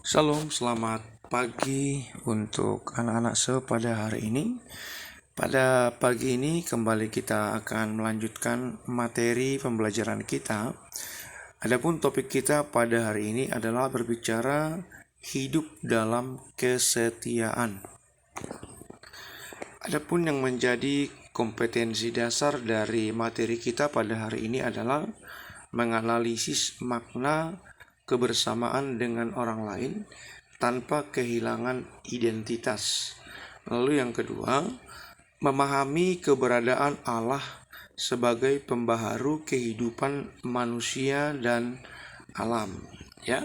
Shalom, selamat pagi untuk anak-anak pada hari ini. Pada pagi ini kembali kita akan melanjutkan materi pembelajaran kita. Adapun topik kita pada hari ini adalah berbicara hidup dalam kesetiaan. Adapun yang menjadi kompetensi dasar dari materi kita pada hari ini adalah menganalisis makna kebersamaan dengan orang lain tanpa kehilangan identitas. Lalu yang kedua, memahami keberadaan Allah sebagai pembaharu kehidupan manusia dan alam, ya.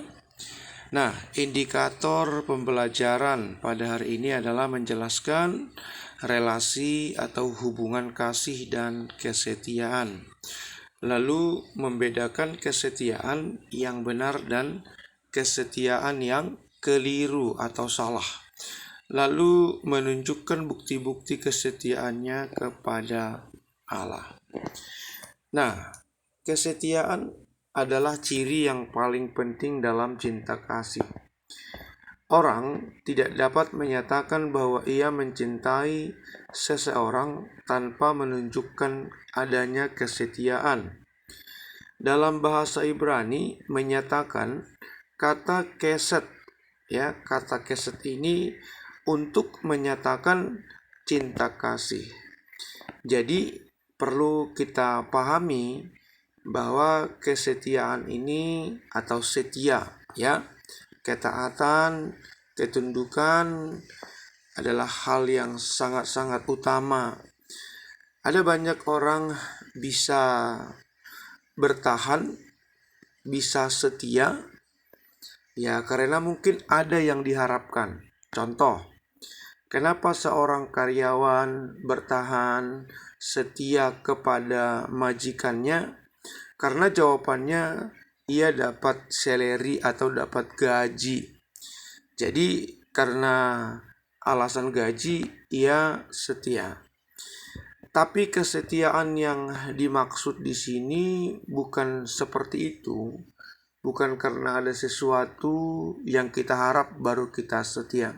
Nah, indikator pembelajaran pada hari ini adalah menjelaskan relasi atau hubungan kasih dan kesetiaan. Lalu membedakan kesetiaan yang benar dan kesetiaan yang keliru atau salah. Lalu menunjukkan bukti-bukti kesetiaannya kepada Allah. Nah, kesetiaan adalah ciri yang paling penting dalam cinta kasih. Orang tidak dapat menyatakan bahwa ia mencintai seseorang tanpa menunjukkan adanya kesetiaan. Dalam bahasa Ibrani menyatakan kata keset, kata keset ini untuk menyatakan cinta kasih. Jadi perlu kita pahami bahwa kesetiaan ini atau setia, ketaatan, ketundukan adalah hal yang sangat-sangat utama. Ada banyak orang bisa bertahan, bisa setia, karena mungkin ada yang diharapkan. Contoh, kenapa seorang karyawan bertahan setia kepada majikannya? Karena jawabannya ia dapat salary atau dapat gaji. Jadi karena alasan gaji ia setia. Tapi kesetiaan yang dimaksud di sini bukan seperti itu. Bukan karena ada sesuatu yang kita harap baru kita setia.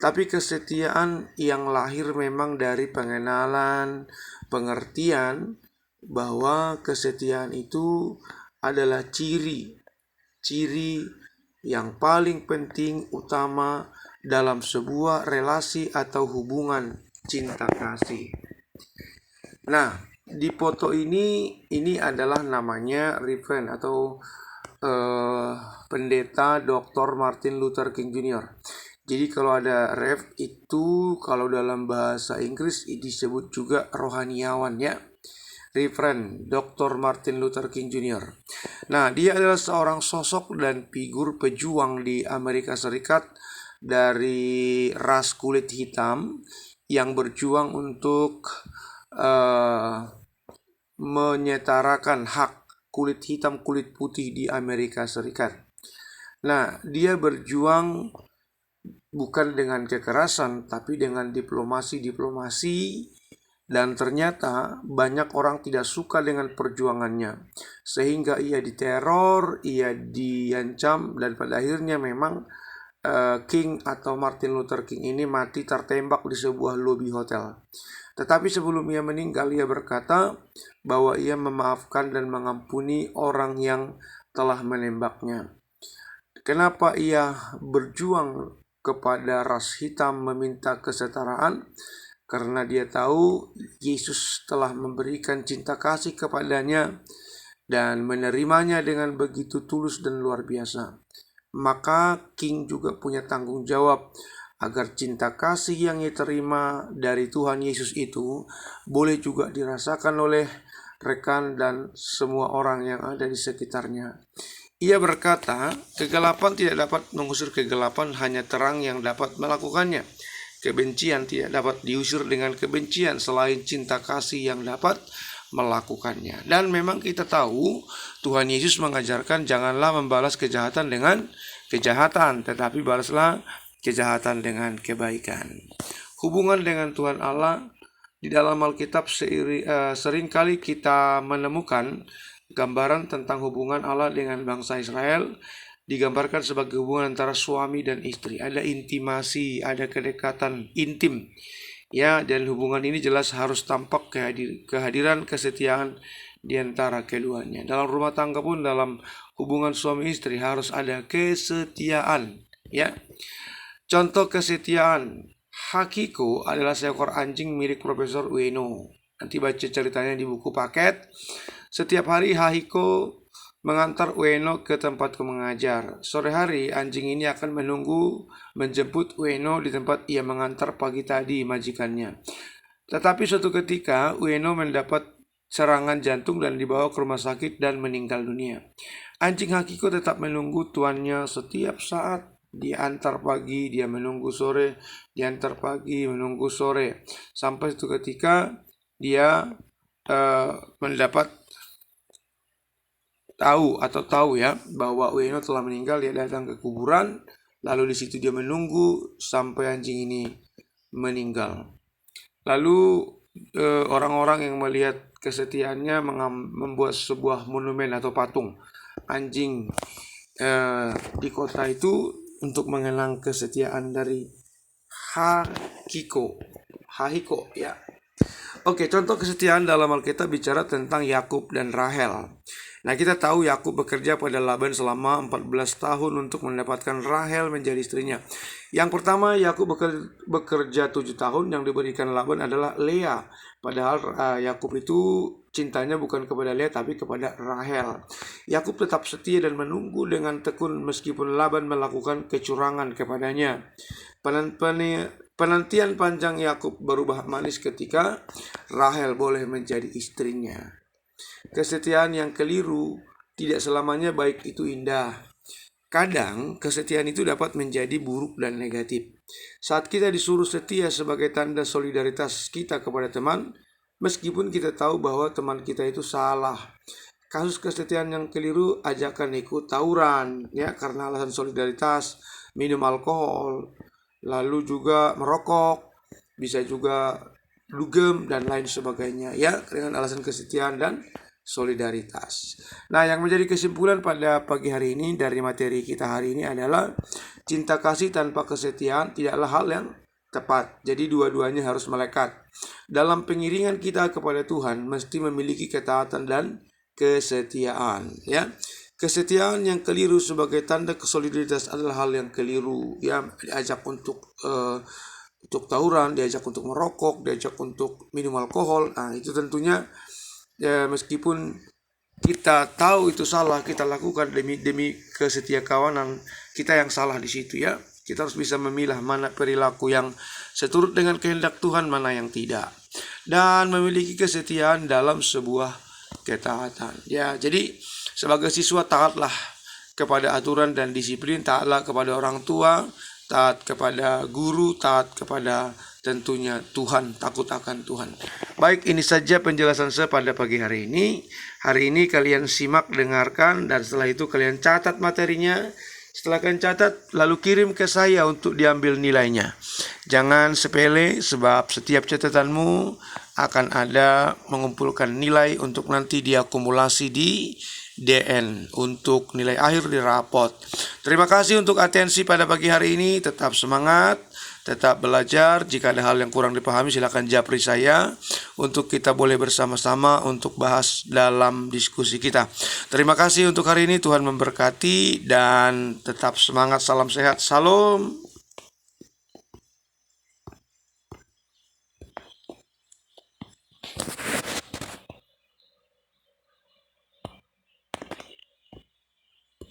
Tapi kesetiaan yang lahir memang dari pengenalan, pengertian bahwa kesetiaan itu adalah ciri yang paling penting utama dalam sebuah relasi atau hubungan cinta kasih. Nah, di foto ini adalah namanya Reverend atau pendeta Dr. Martin Luther King Jr. Jadi kalau ada Rev itu kalau dalam bahasa Inggris disebut juga rohaniawan, Reverend Dr. Martin Luther King Jr. Nah, dia adalah seorang sosok dan figur pejuang di Amerika Serikat dari ras kulit hitam yang berjuang untuk menyetarakan hak kulit hitam, kulit putih di Amerika Serikat. Nah, dia berjuang bukan dengan kekerasan, tapi dengan diplomasi, dan ternyata banyak orang tidak suka dengan perjuangannya. Sehingga ia diteror, ia diancam, dan pada akhirnya memang King atau Martin Luther King ini mati tertembak di sebuah lobi hotel. Tetapi sebelum ia meninggal, ia berkata bahwa ia memaafkan dan mengampuni orang yang telah menembaknya. Kenapa ia berjuang kepada ras hitam meminta kesetaraan? Karena dia tahu Yesus telah memberikan cinta kasih kepadanya dan menerimanya dengan begitu tulus dan luar biasa. Maka King juga punya tanggung jawab agar cinta kasih yang diterima dari Tuhan Yesus itu boleh juga dirasakan oleh rekan dan semua orang yang ada di sekitarnya. Ia berkata, kegelapan tidak dapat mengusir kegelapan, hanya terang yang dapat melakukannya. Kebencian tidak dapat diusir dengan kebencian, selain cinta kasih yang dapat melakukannya. Dan memang kita tahu Tuhan Yesus mengajarkan janganlah membalas kejahatan dengan kejahatan, tetapi balaslah kejahatan dengan kebaikan. Hubungan dengan Tuhan Allah di dalam Alkitab seringkali kita menemukan gambaran tentang hubungan Allah dengan bangsa Israel digambarkan sebagai hubungan antara suami dan istri. Ada intimasi, ada kedekatan intim. Ya, dan hubungan ini jelas harus tampak kehadiran kesetiaan di antara keduanya. Dalam rumah tangga pun, dalam hubungan suami istri harus ada kesetiaan. Ya, contoh kesetiaan Hachiko adalah seekor anjing milik Profesor Ueno. Nanti baca ceritanya di buku paket. Setiap hari Hachiko mengantar Ueno ke tempat mengajar. Sore hari anjing ini akan menjemput Ueno di tempat ia mengantar pagi tadi majikannya. Tetapi suatu ketika Ueno mendapat serangan jantung dan dibawa ke rumah sakit dan meninggal dunia. Anjing Hachiko tetap menunggu tuannya setiap saat. Dia antar pagi, dia menunggu sore, dia antar pagi, menunggu sore. Sampai suatu ketika dia mendapat tahu ya bahwa Ueno telah meninggal. Dia datang ke kuburan, lalu di situ dia menunggu sampai anjing ini meninggal. Lalu orang-orang yang melihat kesetiaannya membuat sebuah monumen atau patung anjing di kota itu untuk mengenang kesetiaan dari Hachiko ya. Oke, contoh kesetiaan dalam Alkitab bicara tentang Yakub dan Rahel. Nah, kita tahu Yakub bekerja pada Laban selama 14 tahun untuk mendapatkan Rahel menjadi istrinya. Yang pertama, Yakub bekerja 7 tahun, yang diberikan Laban adalah Lea. Padahal Yakub itu cintanya bukan kepada Lea tapi kepada Rahel. Yakub tetap setia dan menunggu dengan tekun meskipun Laban melakukan kecurangan kepadanya. Penantian panjang Yakub berubah manis ketika Rahel boleh menjadi istrinya. Kesetiaan yang keliru tidak selamanya baik itu indah. Kadang kesetiaan itu dapat menjadi buruk dan negatif. Saat kita disuruh setia sebagai tanda solidaritas kita kepada teman, meskipun kita tahu bahwa teman kita itu salah. Kasus kesetiaan yang keliru, ajakan ikut tawuran ya karena alasan solidaritas, minum alkohol, lalu juga merokok, bisa juga dugem dan lain sebagainya ya dengan alasan kesetiaan dan solidaritas. Nah, yang menjadi kesimpulan pada pagi hari ini dari materi kita hari ini adalah cinta kasih tanpa kesetiaan tidaklah hal yang tepat. Jadi dua-duanya harus melekat. Dalam pengiringan kita kepada Tuhan mesti memiliki ketaatan dan kesetiaan ya. Kesetiaan yang keliru sebagai tanda kesolidaritas adalah hal yang keliru ya, diajak untuk tawuran, diajak untuk merokok, diajak untuk minum alkohol. Nah, itu tentunya ya, meskipun kita tahu itu salah, kita lakukan demi kesetia kawanan kita yang salah di situ ya. Kita harus bisa memilah mana perilaku yang seturut dengan kehendak Tuhan, mana yang tidak, dan memiliki kesetiaan dalam sebuah ketaatan. Ya, jadi sebagai siswa taatlah kepada aturan dan disiplin, taatlah kepada orang tua, taat kepada guru, taat kepada tentunya Tuhan, takut akan Tuhan. Baik, ini saja penjelasan saya pada pagi hari ini. Hari ini kalian simak, dengarkan, dan setelah itu kalian catat materinya. Setelah kalian catat, lalu kirim ke saya untuk diambil nilainya. Jangan sepele, sebab setiap catatanmu akan ada mengumpulkan nilai untuk nanti diakumulasi di DN untuk nilai akhir di rapot. Terima kasih untuk atensi pada pagi hari ini. Tetap semangat, tetap belajar. Jika ada hal yang kurang dipahami, silakan japri saya untuk kita boleh bersama-sama untuk bahas dalam diskusi kita. Terima kasih untuk hari ini. Tuhan memberkati dan tetap semangat. Salam sehat. Salam.